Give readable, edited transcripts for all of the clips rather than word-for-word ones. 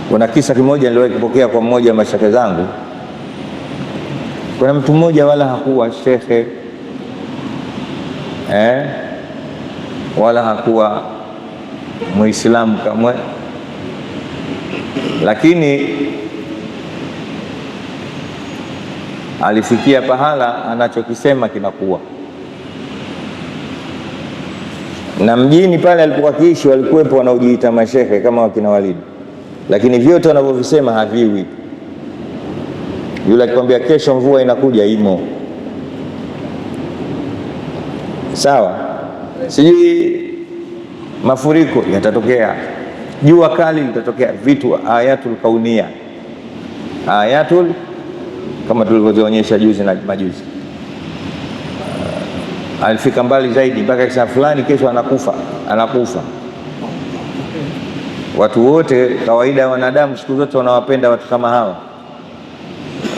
Kuna kisa kimoja niliwahi kupokea kwa mmoja wa mashaka zangu. Kuna mtu mmoja wala hakuwa shekhe wala hakuwa Muislamu kamwe, lakini alifikia pahala anachokisema kinakuwa. Na mjini pale alipokuwa kiishi walikuwepo wanaojiita mashehe kama wakina Walidi, lakini vyote wanavyovisema haviwi. Yule akikwambia kesho mvua inakuja, imo sawa, sijui mafuriko yatatokea, jua kali litatokea, vitu ayatul kaunia, ayatul kama tulivyozionyesha juzi na majuzi. Alifika mbali zaidi mpaka kisa fulani kesho anakufa. Watu wote kawaida ya wanadamu siku zote wanawapenda watu kama hawa.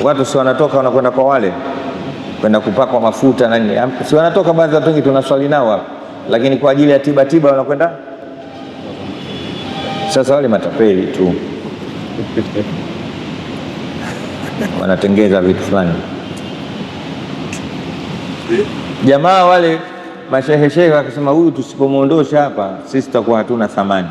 Watu si wanatoka wanakwenda kwa wale kwenda kupakwa mafuta na nini, si wanatoka baadhi ya watu wengi tunaswali nao hapa, lakini kwa ajili ya tiba wanakwenda. Sasa wale matapeli tu wanatengeza vitu fulani. Jamaa wale mashehe wakasema, huyu tusipomuondosha hapa sisi tutakuwa hatuna thamani.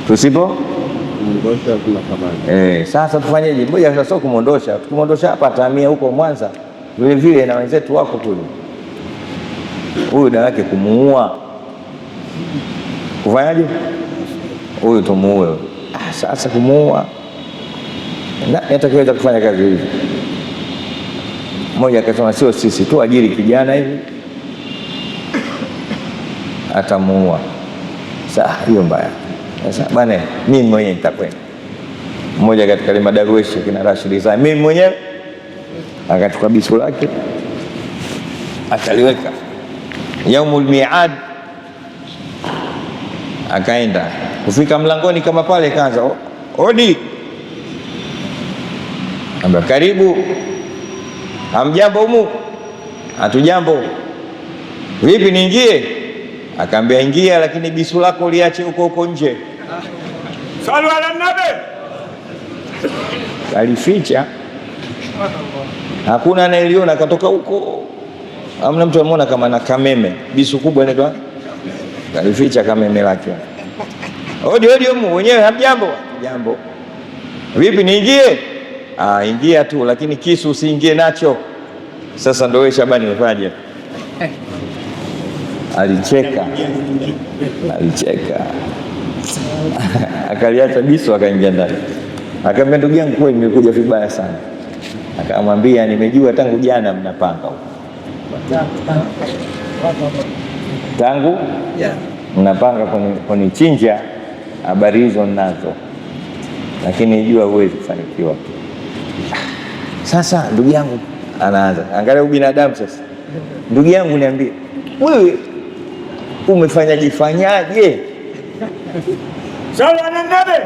Tusipomuondosha hatuna thamani. Sasa tufanyeje? Ngoja sasa kumuondosha. Tukumuondosha hapa atahamia huko Mwanza vile vile na wenzetu wako kule. Huyu dawa yake kumuua. Kufanyaje? Huyu tumuue. Sasa kumuua na atakayeweza kufanya kazi hivi. Mmoja akasema sio sisi tu, ajiri kijana hivi atamuua. Sasa hiyo mbaya. Sasa bwana, mimi mwenyewe nitakwenda. Mmoja katika wale madarueshi kina Rashid Zai, mimi mwenyewe akachukua bisu lake ataliweka yaumul miad, akaenda kufika mlangoni kama pale, kaanza odi, amba karibu, hamjambo humu? Hatujambo. Vipi niingie? Akaambia ingia, lakini bisu lako liache huko nje. Salu ala nabi. Alificha, hakuna anayeliona, akatoka huko, hamna mtu ameona kama na kameme, bisu kubwa inaitwa. Alificha kameme lake. Odi humu, wenyewe hamjambo? Jambo. Vipi niingie? Ingia tu, lakini kisu usiingie nacho. Sasa ndio wewe Shabani umefanyaje? Alicheka akaliacha bisu, akaingia ndani. Akamwambia ndugu yangu, kweli nimekuja vibaya sana. Akamwambia nimejua tangu jana mnapanga huko, tangu mnapanga kunichinja. Habari hizo ninazo, lakini jua huwezi kufanikiwa. Sasa ndugu yangu anaanza, angalia ubinadamu sasa. Ndugu yangu niambie, wewe umefanyaje? Sawa na ngabe?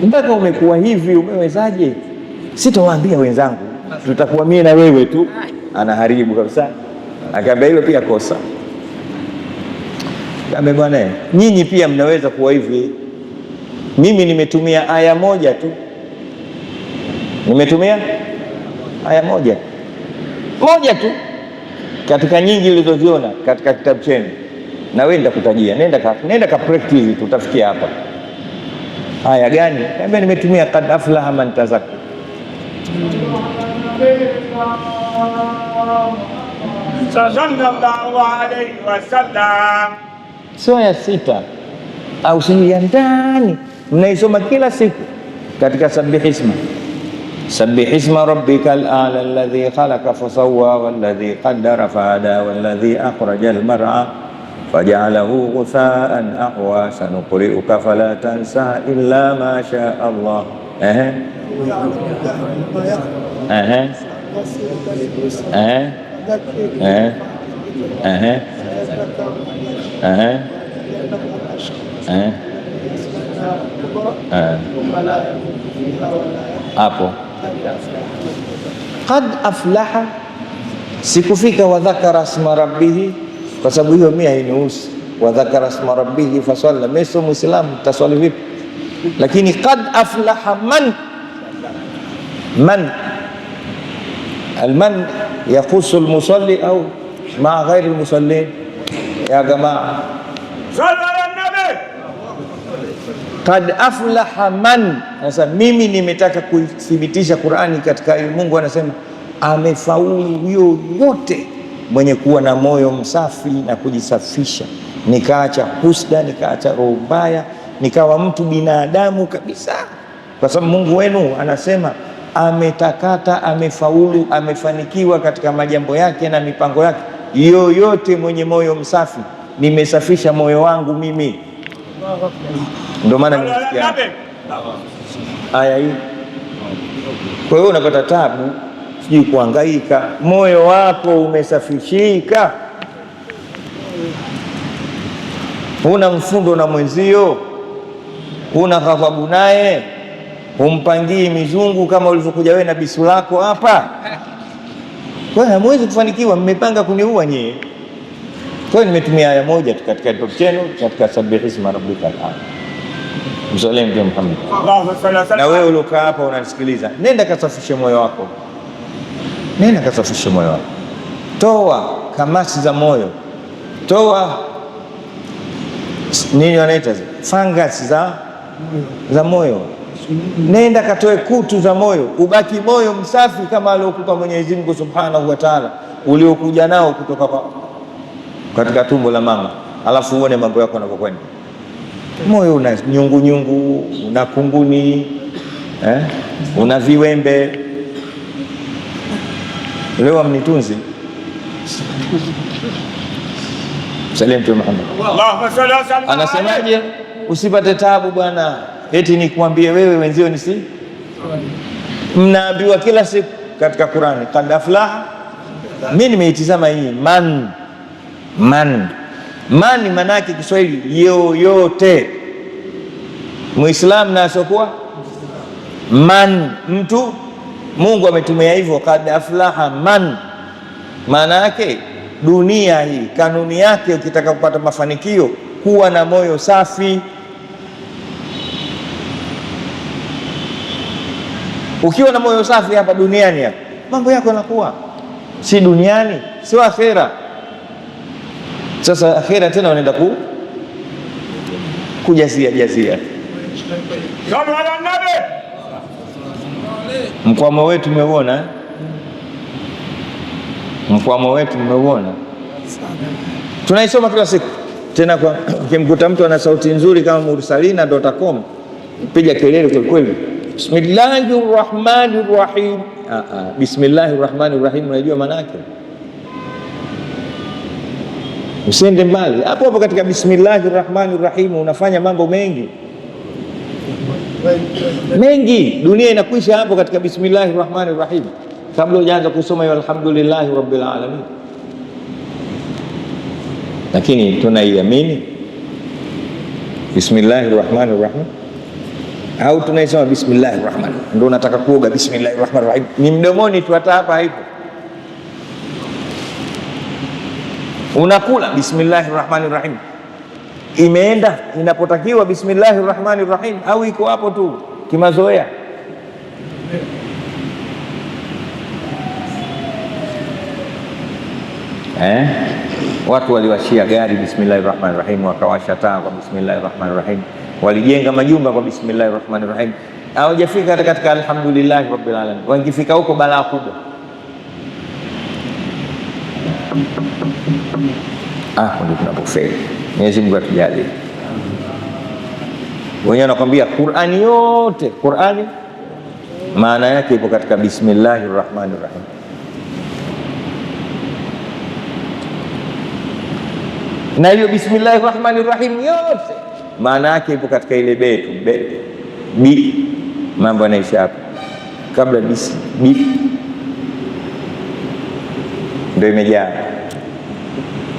Mpaka umekuwa hivi, umewezaje? Sitawaambia wenzangu, tutakuwa mimi na wewe tu. Anaharibu kabisa. Akaambia hilo pia kosa. Akaambia bwana, nyinyi pia mnaweza kuwa hivi. Mimi nimetumia aya moja tu. Nimetumia aya moja tu katika nyingi ulizoziona katika kitabu chenu, na wewe nitakutajia. Nenda ka practice, tutafikia hapa. Aya gani? Kaambia nimetumia qad aflaha man tazakka. Sallallahu alayhi wasallam. Sura ya 6 au sura ya ndani mnaisoma kila siku katika sabbih isma rabbikal a'la alladhi khalaqa fasawwa walladhi qaddara fahada walladhi akhrajal mar'a faja'alahu ghutha'an ahwa sanuqri'uka fala tansa illa ma sha Allah. Hapo qad aflaha sikufika wa dhakara asma rabbih, kwa sababu hiyo mimi hainihusu. wa dhakara isma rabbih fasalla. Mimi sio Muislamu, taswali vipi? Lakini qad aflaha man alman yakhusu almusalli au maa ghairi almusallin. Ya jamaa, Sallu ala nabi. qad aflaha man. Sasa mimi nimetaka kuthibitisha Qur'ani katika Mungu anasema amefaulu yoyote mwenye kuwa na moyo msafi na kujisafisha, nikaacha husda, nikaacha roho mbaya, nikawa mtu binadamu kabisa, kwa sababu Mungu wenu anasema ametakata, amefaulu, amefanikiwa katika majambo yake na mipango yake. Yoyote mwenye moyo msafi, nimesafisha moyo wangu mimi. Ndio maana nimesikia aya hii. Kwa hiyo unapata tabu, sijui kuhangaika, moyo wako umesafishika, huna mfundo na mwenzio, huna ghadhabu naye, humpangii mizungu kama ulivyokuja wewe na bisu lako hapa. Kwa hiyo hamwezi kufanikiwa, mmepanga kuniua nyie. Kwa hiyo nimetumia aya moja tu katika kitabu chenu, katika Sabbih isma rabbikal a'la. Msalie Mtume Muhammad. Na wewe uliokaa hapa unanisikiliza, nenda kasafishe moyo wako, nenda kasafishe moyo wako, toa kamasi za moyo, toa nini wanaita fungus za moyo, nenda katoe kutu za moyo, ubaki moyo msafi kama aliokupa Mwenyezi Mungu Subhanahu wa Ta'ala, uliokuja nao kutoka katika tumbo la mama, alafu uone mambo yako yanavyokwenda. Moyo una nyungu, una kunguni, una viwembe. Leo amnitunzi Salim Mtume Muhammad. Allahumma salli wa sallim. Anasemaje? Usipate tabu bwana, eti nikwambie wewe wenzio nisi. Mnaambiwa kila siku katika Qur'ani qad aflaha. Mimi nimeitizama hii man maana yake Kiswahili yoyote, Muislamu na asokuwa man, mtu. Mungu ametumia hivyo qad aflaha man, maana yake dunia hii kanuni yake, ukitaka kupata mafanikio kuwa na moyo safi. Ukiwa na moyo safi hapa duniani hapa, mambo yako yanakuwa, si duniani, sio akhera. Sasa akhera tena wanaenda kujazia. Sallu ala nabi. Mkwamo wetu umeuona, mkwamo wetu umeuona. Tunaisoma kila siku tena, kwa ukimkuta mtu ana sauti nzuri kama mursalina.com, piga kelele kwa kweli, Bismillahirrahmanirrahim. Bismillahirrahmanirrahim, unajua maana yake? Usiende mbali hapo hapo, katika Bismillahirrahmanirrahim unafanya mambo mengi. Dunia inakwisha hapo katika Bismillahirrahmanirrahim, kabla hujaanza kusoma hiyo alhamdulillahi rabbil alamin. Lakini tunaiamini Bismillahirrahmanirrahim au tunaisema Bismillahirrahman? Ndio unataka kuoga Bismillahirrahmanirrahim, ni mdomoni tu, hata hapa haipo. Unakula Bismillahirrahmanirrahim, imeenda inapotakiwa Bismillahirrahmanirrahim au iko hapo tu kimazoea? Watu waliwashia gari Bismillahirrahmanirrahim, wakawasha taa kwa Bismillahirrahmanirrahim, walijenga majumba kwa Bismillahirrahmanirrahim. Hawajafika katika alhamdulillahi rabbil alamin. Wangifika huko balaa kubwa. Ndio tunapofeli. Mwenyezi Mungu atujalie. Wenyewe nakwambia Qur'ani yote, Qur'ani maana yake ipo katika Bismillahirrahmanirrahim. Na hiyo Bismillahirrahmanirrahim yote maana yake ipo katika ile betu bi, mambo yanaisha hapo kabla bi ndio imejaa.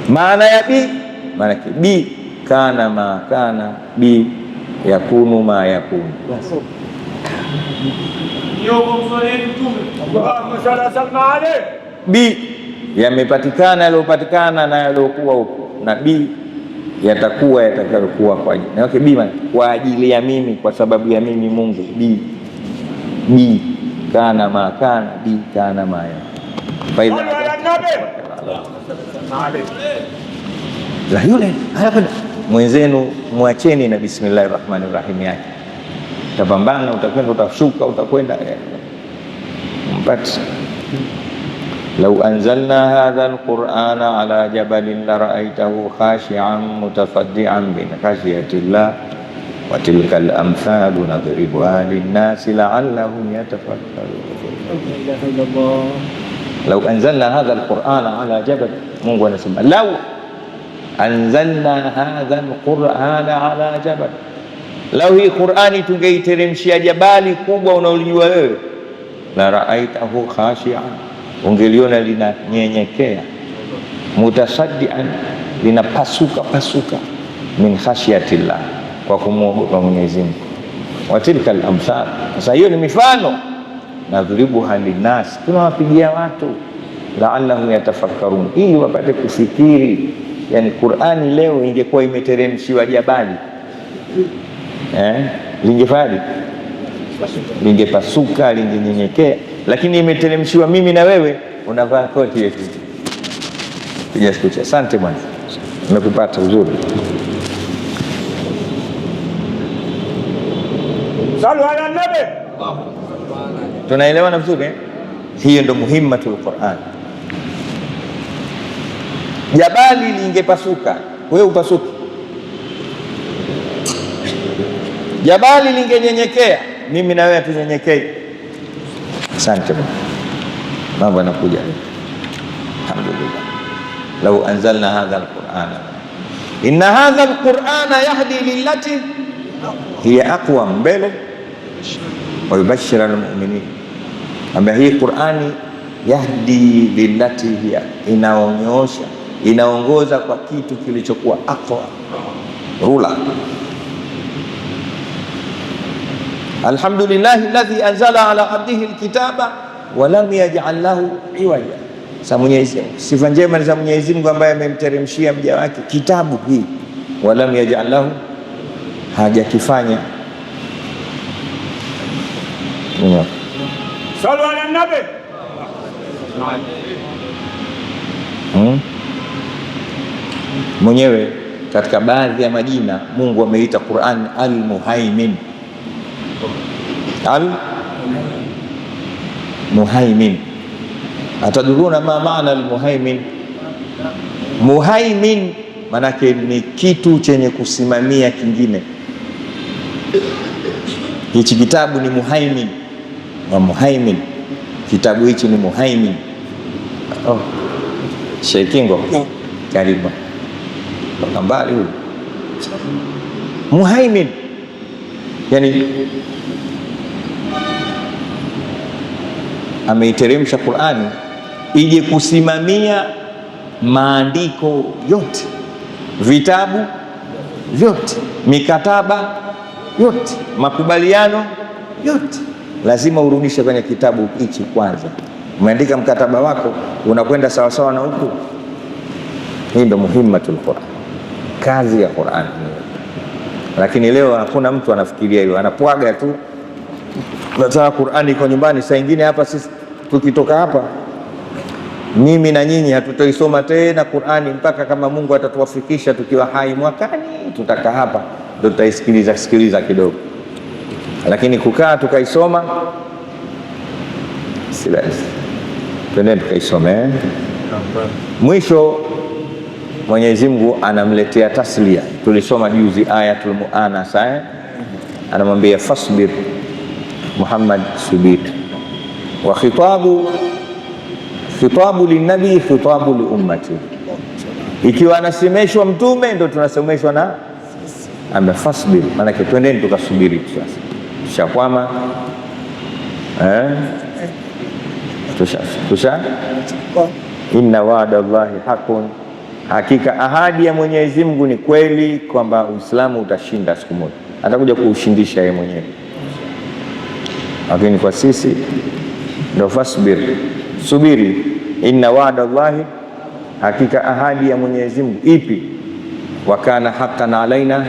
Maana ya bi, maana yake bi kana ma kana, bi yakunu ma yakunu. Bi yamepatikana yaliyopatikana na yaliyokuwa huko, na bi yatakuwa yatakayokuwa kwa ajili na bima, kwa ajili ya mimi, kwa sababu ya mimi Mungu. Bi kana ma kana, bi kana ma ya la yule mwenzenu, mwacheni na bismillahir rahmanir rahim yake, utapambana, utakwenda, utashuka, utakwenda mpaka. Lau anzalna hadha alqur'ana ala jabalin la ra'aytahu khashi'an mutasaddian min khashyatillah wa tilka al-amthalu nadribuha lin-nasi la'allahum yatafakkarun. Lau anzalna hadha alqur'ana ala jabal, Mungu anasema lau anzalna hadha alqur'ana ala jabal, lau hii Qur'ani tungeiteremshia jabali kubwa unaolijua wewe, la ra'aytahu khashi'an, ungeliona linanyenyekea, mutasaddian, linapasuka pasuka, min khashyatillah, kwa kumwogopa Mwenyezi Mungu. Wa tilka al-amthal, sasa hiyo ni mifano, nadhribuha linnas, tunawapigia watu, la'allahum yatafakkarun, ili wapate kufikiri. Yani Qur'ani leo ingekuwa imeteremshiwa jabali, lingefadi, lingepasuka, lingenyenyekea, lakini imeteremshiwa mimi na wewe, unavaa koti yetu. Piga skucha. Asante bwana, nimekupata uzuri. Sallu ala nabi. Tunaelewana vizuri? Hiyo ndo muhimmatul Qur'an. Jabali lingepasuka, wewe upasuke. Jabali lingenyenyekea, mimi na wewe tunyenyekee. Asante bwana, mambo yanakuja. Alhamdulillah. Lau anzalna hadha alqur'ana, inna hadha alqur'ana yahdi lillati hiya aqwam, mbele wa yubashshiru almu'minin, ambaye hii Qur'ani yahdi lillati hiya, inaonyosha, inaongoza kwa kitu kilichokuwa aqwa, rula. Alhamdulillahi alladhi anzala ala abdihi alkitaba wa lam yaj'al lahu iwaja. Sifa njema za Mwenyezi Mungu ambaye amemteremshia mja wake kitabu hii, wa lam yaj'al lahu, hajakifanya. Sallu ala nabi. Mwenyewe katika baadhi ya majina Mungu ameita Qur'an al-Muhaimin. Al-Muhaimin, ataduruna ma maana al-Muhaimin? Muhaimin manake ni kitu chenye kusimamia kingine. Hichi kitabu ni muhaimin, wa muhaimin, kitabu hichi ni muhaimin. Shekingo karibu kwa mbali huyu muhaimin, yani ameiteremsha Qur'ani ije kusimamia maandiko yote, vitabu vyote, mikataba yote, makubaliano yote, lazima urudishe kwenye kitabu hichi kwanza. Umeandika mkataba wako, unakwenda sawa sawa na huku. Hii ndio muhimmatul Qur'an, kazi ya Qur'an. Lakini leo hakuna mtu anafikiria hilo, anapwaga tu, nataka Qur'ani iko nyumbani. Saa nyingine hapa sisi tukitoka hapa, mimi na nyinyi hatutoisoma tena Qur'ani mpaka kama Mungu atatuwafikisha tukiwa hai mwakani, tutaka hapa ndio tutaisikiliza kidogo. Lakini kukaa tukaisoma silasi, twende tukaisome. Mwisho Mwenyezi Mungu anamletea taslia. Tulisoma juzi ayatul muanasa, anamwambia fasbir Muhammad, subir. Wa khitabu linabii, khitabu li ummati. Ikiwa anasemeshwa mtume, ndio tunasemeshwa na amefasbir, maana yake twendeni tukasubiri. Sasa tushakwama, tusha inna wa'da Allahi haqqun, hakika ahadi ya Mwenyezi Mungu ni kweli, kwamba Uislamu utashinda siku moja, atakuja kuushindisha yeye mwenyewe. Lakini kwa sisi ndio fasbir, subiri. Inna wa'da Allahi, hakika ahadi ya Mwenyezi Mungu ipi? wa kana haqqan alaina.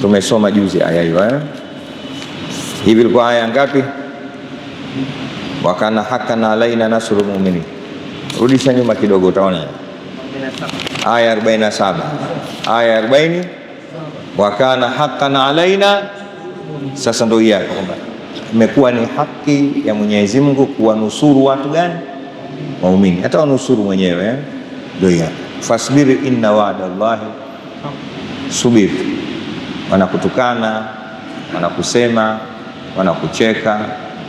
Tumesoma juzi aya hiyo hivi. Ilikuwa aya ngapi? Wa kana haqqan alaina nasrul mu'minin. Rudisha nyuma kidogo, utaona aya 47, aya 40, wa kana haqqan alaina. Sasa ndio hii kwamba imekuwa ni haki ya Mwenyezi Mungu kuwanusuru watu gani? Waumini, hata wanusuru mwenyewe. Ndio hii, fasbir inna wa'dallahi, subiri. Wanakutukana, wanakusema, wanakucheka,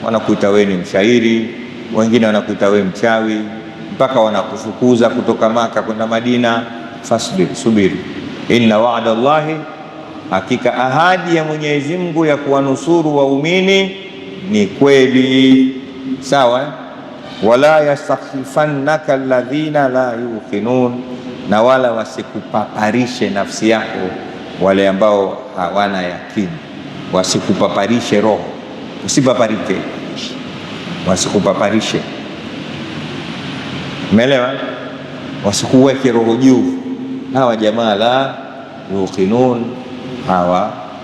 wanakuita wewe ni mshairi, wengine wanakuita wewe mchawi, mpaka wanakufukuza kutoka Maka kwenda Madina. Fasbir, subiri. Inna wa'dallahi, hakika ahadi ya Mwenyezi Mungu ya kuwanusuru waumini ni kweli. Sawa. Wala yastakhifannaka alladhina la yuqinun, na wala wasikupaparishe nafsi yako wale ambao hawana yakini. Wasikupaparishe roho, usipaparike, wasikupaparishe. Umeelewa? Wasikuweke roho juu. Hawa jamaa la yuqinun,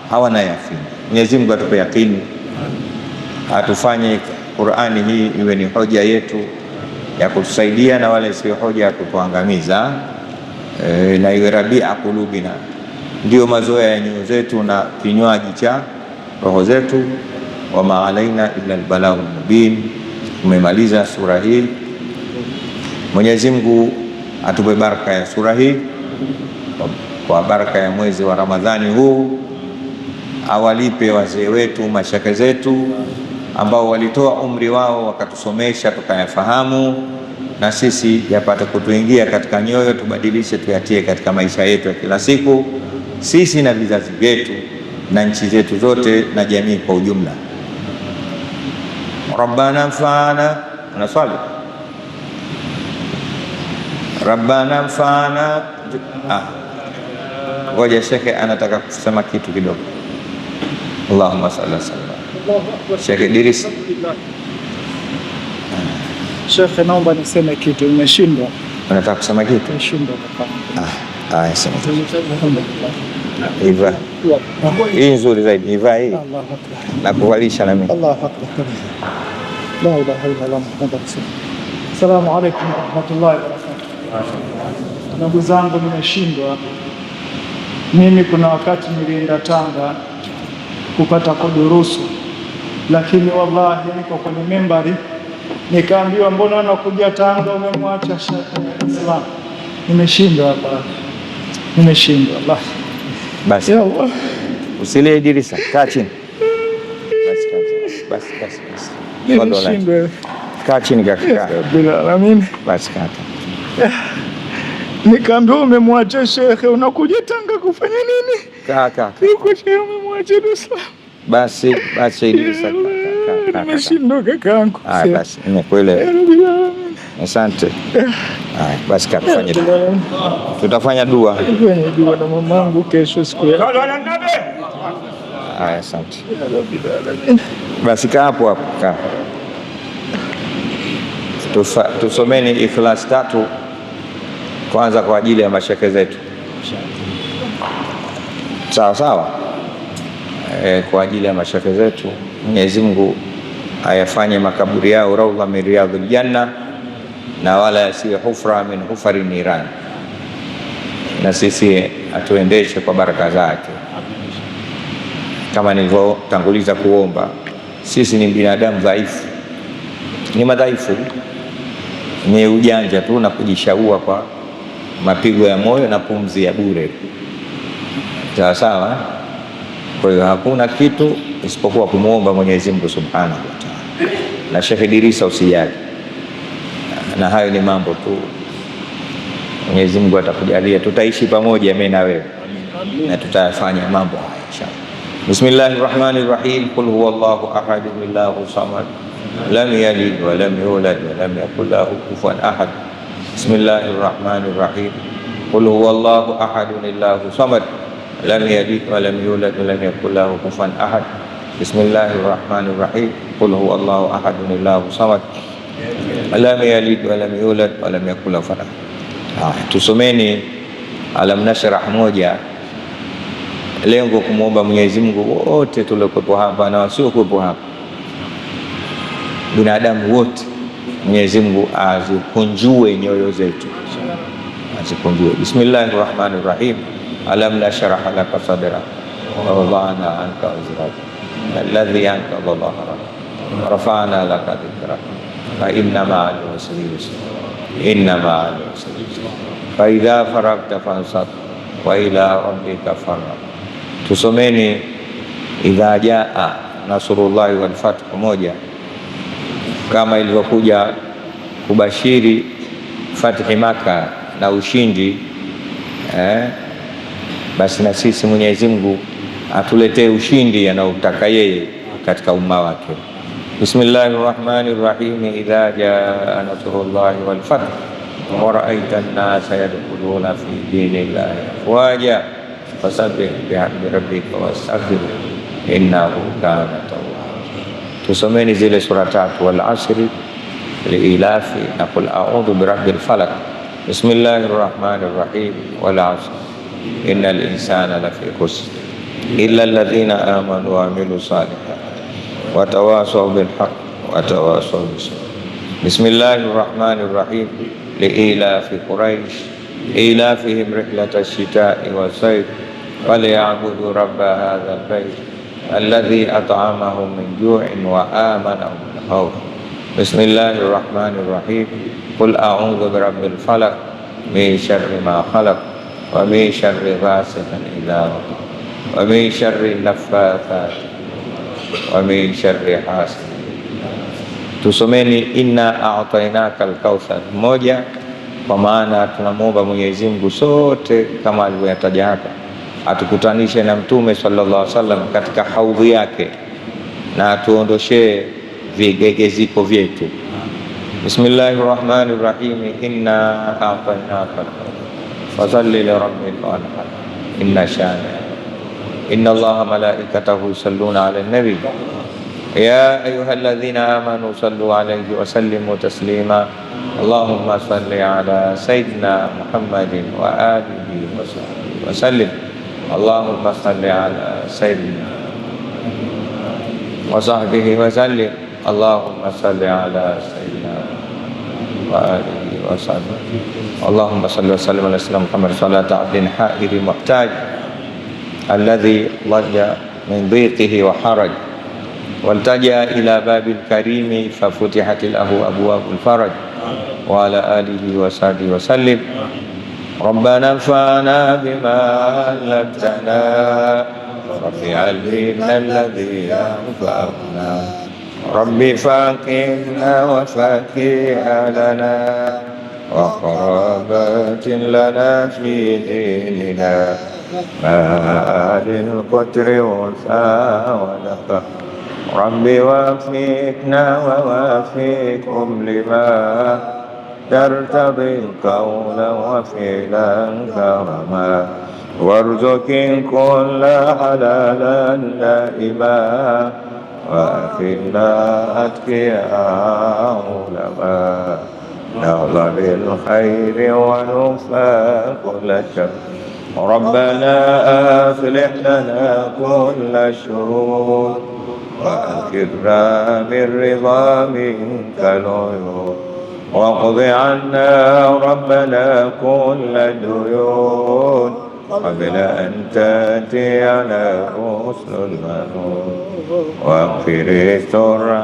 hawana yakini. Mwenyezi Mungu atupe yakini, atufanye Qur'ani hii iwe ni hoja yetu ya kutusaidia na wala isiwe hoja ya kutuangamiza, na iwe rabia kulubina, ndio mazoea ya nyoyo zetu na kinywaji cha roho zetu. Wa ma alaina illa albalagh mubin. Tumemaliza sura hii. Mwenyezi Mungu atupe baraka ya sura hii kwa baraka ya mwezi wa Ramadhani huu, awalipe wazee wetu, mashaka zetu ambao walitoa umri wao wakatusomesha tukayafahamu, na sisi yapate kutuingia katika nyoyo, tubadilishe, tuyatie katika maisha yetu ya kila siku, sisi na vizazi vyetu na nchi zetu zote na jamii kwa ujumla. Rabbana mfana, unaswali? Rabbana mfana. Ngoja shekhe anataka kusema kitu kidogo. Allahumma salli ala Sheikh Idris. Sheikh, naomba niseme kitu, nimeshindwa. Unataka kusema kitu? Nimeshindwa kaka. Sema. Iva. Hii nzuri zaidi. Iva hii. Allahu Akbar. Na kuvalisha na mimi. Allahu Akbar. La ilaha illa Allah Muhammadur Rasulullah. Assalamu alaykum wa rahmatullahi wa barakatuh. Ndugu zangu, nimeshindwa. Mimi kuna wakati nilienda Tanga kupata kudurusu, lakini wallahi niko kwenye membari nikaambiwa, mbona unakuja Tanga umemwacha Sheikh Islam? Nimeshindwa hapa, nimeshindwa wallahi. Basi ya Allah, usilie Idrisa, kaa chini basi. nimeshindwa. Kaa chini kaka. Bila alamin. Basi kaka. Nikaambiwa umemwacha Sheikh, unakuja Tanga kufanya nini? Kaka. Uko Sheikh umemwacha Islam. Basi Idrisa. Nimeshindwa kakaangu. Basi nimekuelewa. Asante. Basi kafanya dua. Tutafanya dua. Fanya dua na mamangu kesho siku ya. Asante. Basi kaa hapo. Tusomeni Ikhlas 3 kwanza kwa ajili ya mashaka zetu. Sawa. Kwa ajili ya mashaka zetu, Mwenyezi Mungu ayafanye makaburi yao raudha min riyadhil janna, na wala yasiwe hufra min hufari niran, na sisi atuendeshe kwa baraka zake. Kama nilivyotanguliza kuomba, sisi ni binadamu dhaifu, ni madhaifu, ni ujanja tu na kujishaua kwa mapigo ya moyo na pumzi ya bure. Sawa. Kwa hiyo hakuna kitu isipokuwa kumuomba Mwenyezi Mungu Subhanahu wa Ta'ala. Na Sheikh Idrisa usijali, na hayo ni mambo tu, Mwenyezi Mungu atakujalia, tutaishi pamoja mimi na wewe na tutayafanya mambo haya inshallah. Bismillahir Rahmanir Rahim. Qul huwallahu ahad, Allahu samad, lam yalid wa lam yulad wa lam yakul lahu kufuwan ahad. Bismillahir Rahmanir Rahim. Qul huwallahu ahad, Allahu samad, lam yalid wa lam yulad wa lam yakul lahu kufuwan ahad. Bismillahir Rahmanir Rahim. Qul huwallahu ahad, Allahu samad, lam yalid wa lam yulad wa lam yakul lahu kufuwan ahad. Tusomeni Alam nashrah moja, lengo kumwomba Mwenyezi Mungu wote tuliokuwepo hapa na wasiokuwepo hapa, binadamu wote, Mwenyezi Mungu azikunjue nyoyo zetu, azikunjue. Bismillahir Rahmanir Rahim. Alam nashrah laka sadrak wa wada'na anka wizrak alladhi anqadha dhahrak wa rafa'na laka dhikrak fa inna ma'al usri yusra inna ma'al usri yusra fa idha faragta fansab wa ila rabbika farghab. Tusomeni idha jaa nasrullahi wal fath moja, kama ilivyokuja kubashiri fathi Maka na ushindi basi na sisi Mwenyezi Mungu atuletee ushindi anaotaka yeye katika umma wake. Bismillahir Rahmanir Rahim. Idha jaa nasrullahi wal fath wa ra'aita an-nasa yadkhuluna fi dinillahi afwaja fasabbih bihamdi rabbika wastaghfir innahu kana tawwaba. Tusomeni zile sura tatu, wal asri, liilafi na qul a'udhu birabbil falaq. Bismillahir Rahmanir Rahim. Wal asri innal insana lafi khusr illa alladhina amanu wa amilu salihat wa tawasaw bil haqq wa tawasaw bis sabr. Bismillahir Rahmanir Rahim. Liilafi Quraish ilafihim rihlatash shita'i was sayf falyabudu rabba hadzal bait alladhi at'amahum min ju'in wa amanahum min khawf. Bismillahir Rahmanir Rahim. Qul a'udzu birabbil falaq min syarri ma khalaq wa min syarri ghasiqin idza waqab wa min syarri naffatsati wa min syarri hasidin. Tusomeni inna a'tainakal kautsar moja, kwa maana tunamwomba Mwenyezi Mungu sote kama alivyoyataja hapa atukutanishe na Mtume sallallahu alaihi wasallam katika haudhi yake na atuondoshee vigegeziko vyetu. Bismillahir Rahmanir Rahim. Inna a'tainakal fasalli li rabbika wanhar inna shani'aka inna Allaha malaikatahu yusalluna 'alan nabi ya ayyuhalladhina amanu sallu 'alaihi wa sallimu taslima. Allahumma salli 'ala sayyidina Muhammadin wa alihi wa sahbihi wa sallim. Allahumma salli 'ala sayyidina wa sahbihi wa sallim. Allahumma salli 'ala sayyidina wa alihi wa sahbihi. Allahumma salli wa sallim ala sayyidina Muhammad salata 'abdin ha'iri muhtaj alladhi lajja min dhiqihi wa haraj waltaja ila babil karimi fafutihat lahu abwabul faraj wa ala alihi wa sahbihi wa sallim. Rabbana anfa'na bima 'allamtana rabbi 'allimna alladhi yanfa'una rabbi faqihna wa faqih lana wa qarabatin lana fi dinina ma'adil qutri wa sa'wadaka rabbi wafiqna wa wafiqhum lima tartadil qawla wa fi'lan karama warzuqin kulla halalan daima wa akhirna atqiya ulama nahla bil khairi wa nufa kulla syar. Rabbana aslih lana kulla syurur wa akhirna birridha minkal uyun wa qdi 'anna rabbana kulla duyun qabla an ta'tiyana rusulul manun wa akhir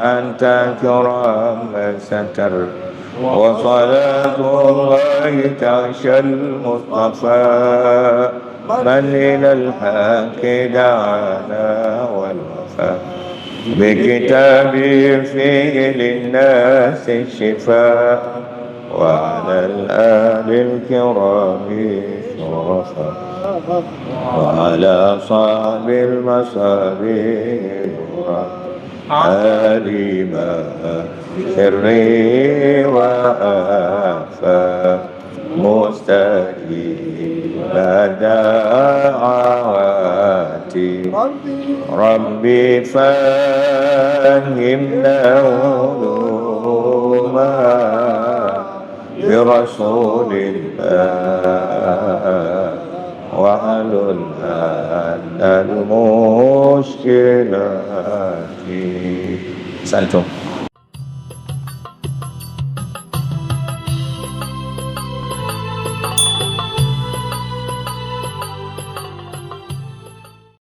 anta kiram satar wa salatullahi ta'shal mustafa man ilal haqqi da'ana wal wafa bikitabi fihi linnasi shifa wa alal alil kirami shurafa wa ala sahabil masabi alima sirri wa afa mustajibah da'awati rabbi fahimna uluma bi rasulillah المشكلات. Santo.